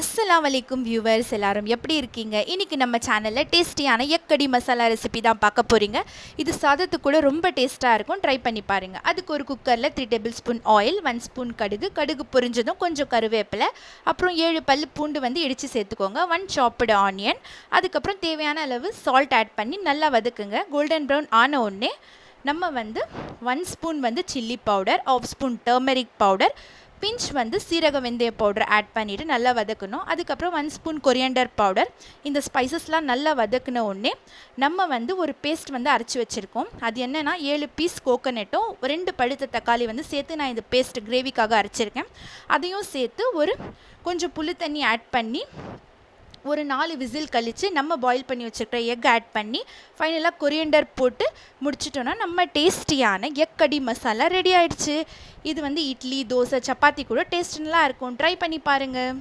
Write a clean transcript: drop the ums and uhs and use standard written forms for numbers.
அஸ்ஸலாமு அலைக்கும் வியூவர்ஸ், எல்லாரும் எப்படி இருக்கீங்க? இன்றைக்கி நம்ம சேனலில் டேஸ்டியான எக்கடி மசாலா ரெசிபி தான் பார்க்க போகிறீங்க. இது சாதத்துக்கு கூட ரொம்ப டேஸ்ட்டாக இருக்கும். ட்ரை பண்ணி பாருங்கள். அதுக்கு ஒரு குக்கரில் 3 டேபிள் ஸ்பூன் ஆயில், 1 ஸ்பூன் கடுகு பொரிஞ்சதும் கொஞ்சம் கருவேப்பிலை, அப்புறம் 7 பல் பூண்டு இடித்து சேர்த்துக்கோங்க, 1 சாப்டு ஆனியன், அதுக்கப்புறம் தேவையான அளவு சால்ட் ஆட் பண்ணி நல்லா வதக்குங்க. கோல்டன் ப்ரௌன் ஆன உடனே நம்ம 1 spoon chilli powder, 1/2 spoon turmeric powder, pinch சீரக வெந்தய பவுடர் ஆட் பண்ணிவிட்டு நல்லா வதக்கணும். அதுக்கப்புறம் 1 ஸ்பூன் கொரியாண்டர் பவுடர். இந்த ஸ்பைசஸ்லாம் நல்லா வதக்கின உடனே நம்ம ஒரு பேஸ்ட் அரைச்சி வச்சுருக்கோம். அது என்னென்னா 7 பீஸ் கோகோனட்டும் 2 பழுத்த தக்காளி சேர்த்து நான் இந்த பேஸ்ட் கிரேவிக்காக அரைச்சிருக்கேன். அதையும் சேர்த்து கொஞ்சம் புளி தண்ணி ஆட் பண்ணி ஒரு 4 விசில் கழித்து நம்ம பாயில் பண்ணி வச்சுருக்கிற எக் ஆட் பண்ணி ஃபைனலாக கொரியண்டர் போட்டு முடிச்சிட்டோன்னா நம்ம டேஸ்டியான எக் கடி மசாலா ரெடி ஆகிடுச்சு. இது இட்லி, தோசை, சப்பாத்தி கூட டேஸ்ட் நல்லா இருக்கும். ட்ரை பண்ணி பாருங்கள்.